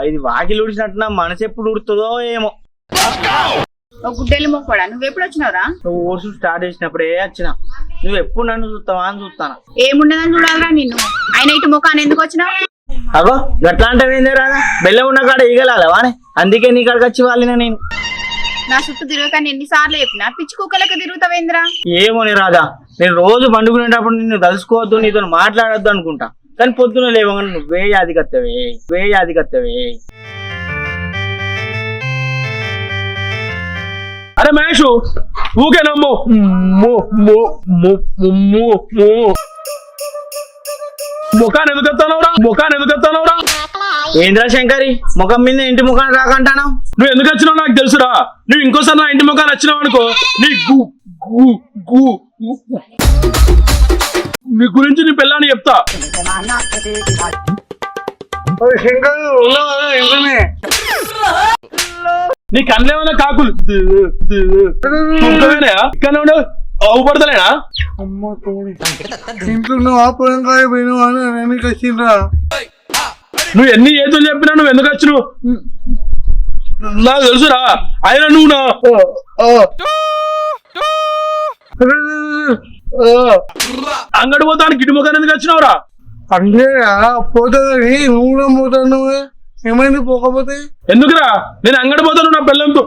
ఇది వాకిలు ఉడిచినట్టు నా మనసు ఎప్పుడు ఉడుతుందో ఏమో. గుడ్డెలు మొక్కడా నువ్వు ఎప్పుడు వచ్చినావురా? నువ్వు ఊడ్చు స్టార్ట్ చేసినప్పుడే వచ్చిన. నువ్వు ఎప్పుడు నన్ను చూస్తావా అని చూస్తాను. ఏముండదని చూడాలరా నిన్ను. ఆయన ఇటు ముఖాన్ని ఎందుకు వచ్చినావు? అగో గట్లా అంటే ఏంది రాదా, బెల్లం ఉన్న కాడ ఈగలాలవానే, అందుకే నీ కాడికి వచ్చి వాళ్ళిన నేను. నా చుట్టూ తిరగకని ఎన్నిసార్లు చెప్పినా పిచ్చి కుక్కలకి తిరుగుతావేంద్రా? ఏమోని రాదా, నేను రోజు పండుకునేటప్పుడు నిన్ను కలుసుకోవద్దు, నీతో మాట్లాడొద్దు అనుకుంటా. కానీ పొద్దున లేవగానే నువ్వే యాదికత్తవే. అరే మహేష్ ఊకే నమ్ము ముఖాన్ని ఎందుకు ఎత్తానవరా? ఏంద్రా శంకరి, ముఖం మీద ఇంటి ముఖాన్ని రాకంటాను. నువ్వు ఎందుకు వచ్చినావు నాకు తెలుసురా. నువ్వు ఇంకోసారి నా ఇంటి ముఖాన్ని వచ్చినావు అనుకో నీ గురించి నీ పిల్లని చెప్తా. నీ కళ్ళేమన్నా కాకులు ఇక్కడ ఉండవు అవుపడతలేనా? నువ్వు ఎన్ని ఏదో చెప్పినా నువ్వు ఎందుకు వచ్చినావు నాకు తెలుసురా. అయినా నువ్వు నా అంగడి పోతాను గిడి ముఖాన్ని ఎందుకు వచ్చినావురా? అంటే పోతుంది నువ్వు పోతాను. ఏమైంది పోకపోతే? ఎందుకురా, నేను అంగడి పోతాను నా పిల్లలతో.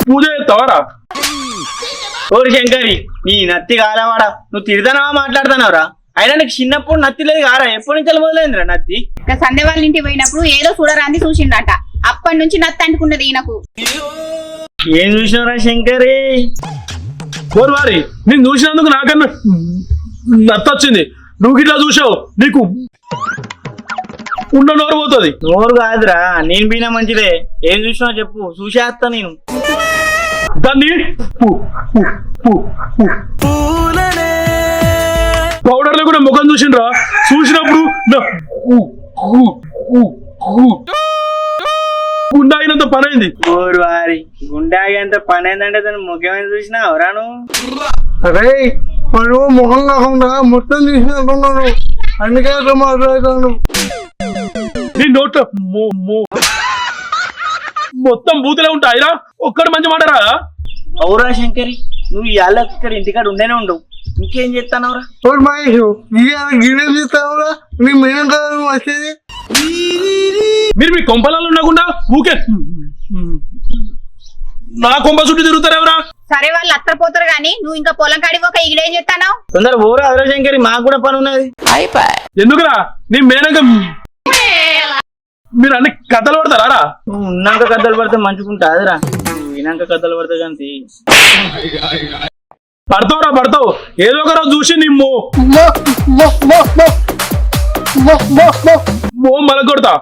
పూజ చేస్తావారా? ఓరి శంకరి, నీ నత్తి కాలవాడా, నువ్వు తిడతానావా మాట్లాడుతున్నావురా? అయినా నీకు చిన్నప్పుడు నత్తి లేదు కారా, ఎప్పటి నుంచి మొదలైందిరా నత్తి? ఇంకా సంధ్య వాళ్ళ ఇంటికి పోయినప్పుడు ఏదో చూడరాంది చూసిండట, అప్పటి నుంచి నత్తి అంటుకున్నది ఈయనకు. ఏం చూసినవరా శంకరి? వారి నేను చూసినందుకు నాకన్నా నత్త వచ్చింది. నువ్వు ఇట్లా చూసావు నీకు ఉన్న నోరు పోతుంది. నోరు కాదురా, నేను పోయినా మంచిదే. ఏం చూసినావు చెప్పు, చూసేస్తా నేను. దాన్ని పౌడర్లో కూడా ముఖం చూసిండ్రా. చూసినప్పుడు గుండె ఆగినంత పని అయింది. ఓరు వారి గుండె ఆగేంత పని అయిందంటే దాన్ని ముఖ్యమైన చూసినావు ఎవరా నువ్వు? అరే మనం ముఖం కాకుండా మొత్తం చూసినట్టున్నాను, అందుకే అట్లా మాట్లాడతాను. నీ నోట్ మొత్తం బూతులే ఉంటాయిరా, ఒక్కడు మంచి మాటరా. అవురా శంకరి, నువ్వు ఇవాళ ఇక్కడ ఇంటికాడ ఉండేనే ఉండవు, ఇంకేం చేస్తానవరా? మహేష్ గిడేం చేస్తావురా? నీ మేడం కదా నువ్వు వచ్చేది. మీరు మీ కొంపలలో ఉండకుండా ఊకే నా కొంప చుట్టూ తిరుగుతారు ఎవరా? సరే వాళ్ళు అత్తపోతారు గాని నువ్వు ఇంకా పొలం కాడికి ఒక ఈడేం చేస్తాను? తొందర ఓరా అదరా శంకరి, మాకు కూడా పని ఉన్నది. ఎందుకురా నీ మేనక మీరు అన్ని కథలు పడతారా? నువ్వు ఉన్నాక కథలు పడితే మంచుకుంటా అదిరా, వినాక కథలు పడితే కానీ పడతావు. ఏదో ఒక రోజు చూసి నీ మల కొడతా.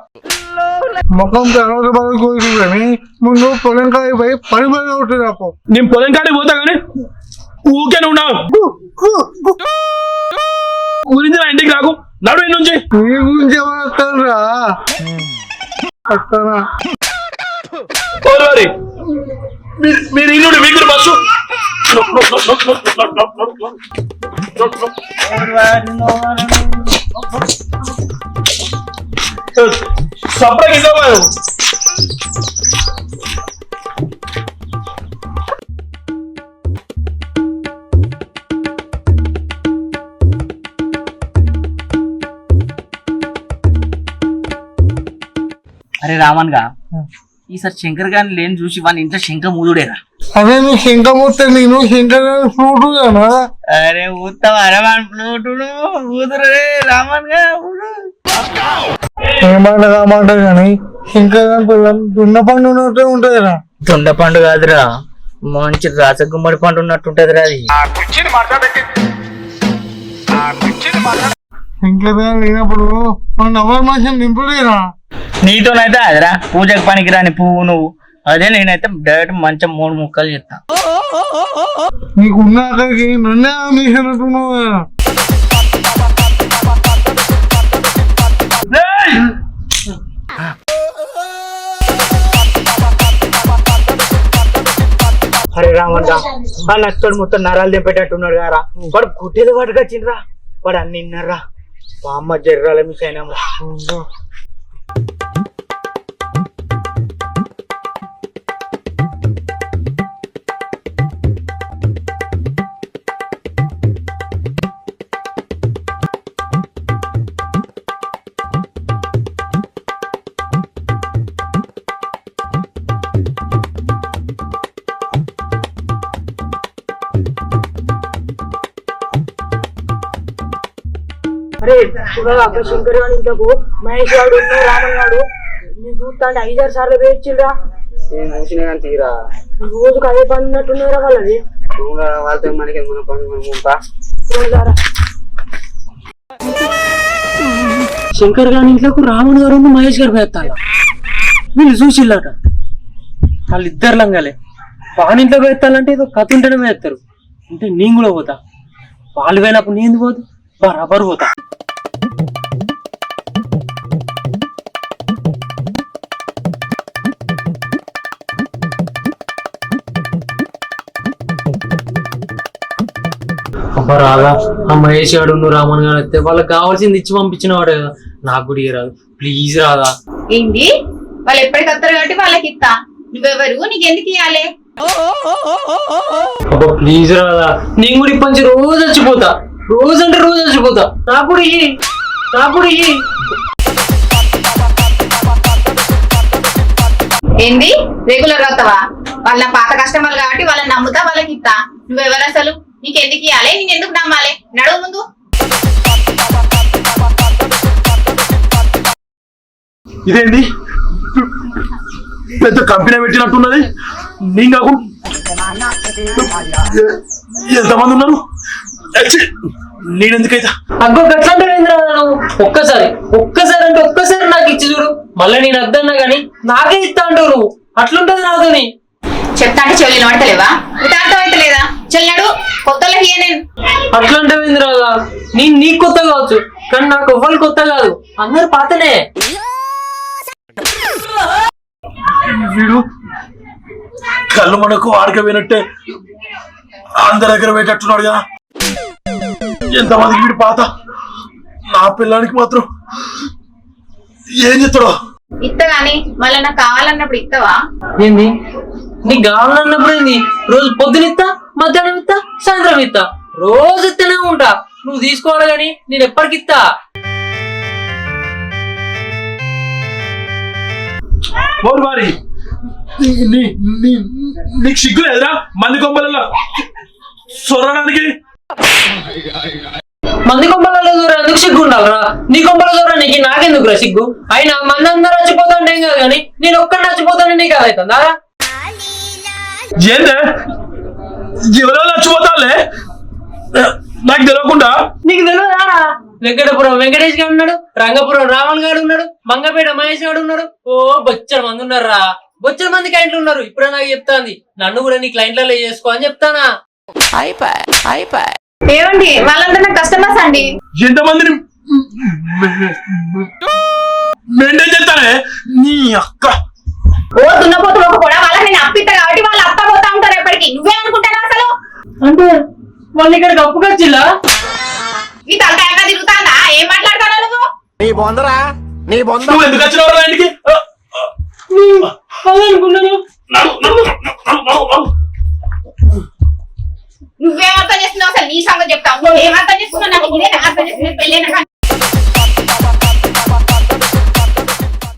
ముఖం తర్వాత పడుకోవచ్చు కానీ ముందు పొలం కాడికి పోయి పని పని ఉంటుంది. అప్పు నేను పొలం కాడికి పోతా కానీ ఊకే ఉన్నావు గురించి నా ఇంటికి రాకు. నడు నుంచి నీ గురించి ఎవరు వస్తాను రా? వస్తానా? మీరు ఇల్లు మీకు బస్సు సపరేట్ ఇవ్వదు. అరే రామన్ గా, ఈసారి శంకర్ గారిని లేని చూసి వాళ్ళ ఇంట్లో శంక మూదుడేరా. అదే నువ్వు శంక మొత్తం నేను శంకర్ ఫ్రూట్ కదా. అరే ఊతావా అరవాన్ ఫ్లూటును ఊదురే రామన్ గా. ఏమాట కామాట కానీ శంకర్ గారి పిల్లలు దున్న పండు ఉన్నట్టే ఉంటదిరా. దొండ పండు కాదురా, మంచి రాస గుమ్మడి పండు ఉన్నట్టుంటదిరా అది. శంకర్ గారు లేనప్పుడు మన నవర్ మాసం నింపులేరా? నీతోనైతే అదిరా పూజకు పనికిరాని పువ్వు నువ్వు. అదే నేనైతే డైరెక్ట్ మంచి 3 ముక్కలు చెప్తా. నీకున్న అక్కడికి నన్నే ఆమెసినట్టున్నావు కదా. అరే రామంట, ఆ నచ్చోడు మొత్తం నరాలు దింపేటట్టున్నాడు కారా. వాడు గుడ్డెలు పట్టుకొచ్చిండ్రా, వాడు అన్ని విన్నారా. మా అమ్మ జర్రాల మిస్ అయినా అరే చూడగా అక్క శంకర్ గాని ఇంతకు మహేష్ గాడు రామన్ గాడు నేను చూస్తా అంటే 5-6 సార్లు వేయించిరా చూసినా కానీ తీరా రోజుకు అదే పని ఉన్నట్టున్నారా వాళ్ళది వాళ్ళతో మనకి మన పని శంకర్ గారి ఇంట్లోకి రామన్ గారు మహేష్ గారు వేస్తాను వీళ్ళు చూసిల్లట వాళ్ళిద్దరు లంగాలే వాని ఇంట్లో వేస్తానంటే ఏదో కథ ఉంటేనే వేస్తారు అంటే నేను కూడా పోతా వాళ్ళు పోయినప్పుడు నేను పోదు బరాబర్ పోతా అబ్బా రాదా ఆ మహేష్ గారు రామన్ గారు వస్తే వాళ్ళకి కావాల్సింది ఇచ్చి పంపించిన వాడు కదా నాకు కూడా రాదు ప్లీజ్ రాదా ఏంది వాళ్ళు ఎప్పటికి వస్తారు కాబట్టి వాళ్ళకి ఇస్తా నువ్వెవరు నీకెందుకు ఇవ్వాలి అబ్బా ప్లీజ్ రాదా నేను కూడా ఇప్పటి రోజు వచ్చిపోతా రోజు అంటే రోజు వచ్చిపోతా నాకు కూడా ఇయ్యి నాకు కూడా ఇయ్యి ఏంది రెగ్యులర్ వస్తావా వాళ్ళ పాత కస్టమర్లు కాబట్టి వాళ్ళని నమ్ముతా వాళ్ళకి ఇస్తా నువ్వెవరు అసలు నీకెందుకు ఇవ్వాలి నేను ఎందుకు నమ్మాలి నడువు ముందు ఇదేంది పెద్ద కంపెనీ పెట్టినట్టున్నది నేను కాకుండా ఎంతమంది ఉన్నారు నేనెందుకైతా అగ్గో గట్లంటే ఒక్కసారి ఒక్కసారి అంటే ఒక్కసారి నాకు ఇచ్చి చూడు మళ్ళీ నేను అద్దన్నా గాని నాకే ఇస్తా అంటావు నువ్వు అట్లుంటది నాతోని చెప్తా అంటే చెవులు పడతలేవా ఇటు అర్థమైతే లేదా చెల్లడు కొత్తలకి నేను అట్లంటే రాదా నేను నీకు కొత్త కావచ్చు కానీ నాకు ఎవ్వరు కొత్త కాదు అందరు పాతనే వీడు కళ్ళు మనకు ఆడకపోయినట్టే అందరి దగ్గర పెట్టట్టున్నాడు కదా ఎంతమందికి వీడు పాత నా పిల్లానికి మాత్రం ఏం చెప్తాడో ఇస్తా గాని మళ్ళీ నాకు కావాలన్నప్పుడు ఇస్తావా ఏంది నీకు కావాలన్నప్పుడు ఏంది రోజు పొద్దున ఇస్తా మధ్యాహ్నం ఇస్తా సాయంత్రం ఇస్తా రోజు ఇస్తూనే ఉంటా నువ్వు తీసుకోవాలి గాని నేను ఎప్పటికి ఇస్తా మరి నీకు సిగ్గు లేదురా మంది కొమ్మలలో సొరడానికి మంది కొంపలలో దూరం ఎందుకు సిగ్గు ఉండాలరా నీ కొంపల దూరం నీకు నాకెందుకురా సిగ్గు అయినా మంది అందరూ చచ్చిపోతాంటే ఏం కాదు కానీ నేను ఒక్కడిని చచ్చిపోతాను నీకు అదైతుందా ఏందే ఎవరో చచ్చిపోతాలే నాకు తెలియకుండా నీకు తెలియదారా వెంకటపురం వెంకటేష్ గారు ఉన్నాడు రంగపురం రావణ్ గారు ఉన్నాడు మంగపేట మహేష్ గారు ఉన్నాడు ఓ బొచ్చర మంది ఉన్నారా బొచ్చర మంది క్లయింట్లు ఉన్నారు ఇప్పుడే నాకు చెప్తాంది నన్ను కూడా నీ క్లయింట్లలో చేసుకో అని చెప్తానా ఏమండి వాళ్ళందరూ నాకు కస్టమర్స్ అండి ఎంతమందిని మెయింటైన్ చేస్తానే నీ అక్క ఓ దున్నపోతులు కూడా వాళ్ళకి నేను అప్పిస్తా కాబట్టి వాళ్ళు అత్త పోతా ఉంటారు ఎప్పటికీ నువ్వే అనుకుంటారా అసలు అంటే వాళ్ళు ఇక్కడికి అప్పుకొచ్చిల్లా నీ తలకాయ తిరుగుతాందా ఏం మాట్లాడతావు నువ్వు నువ్వు ఎందుకు వచ్చినావు ఇంటికి అనుకున్నాను నువ్వేం అర్థం చేస్తున్నావు అసలు నీ సంగతి చెప్తావు నువ్వు ఏం అర్థం చేస్తున్నావు నాకు ఇదే అర్థం చేస్తున్నా పెళ్ళైనా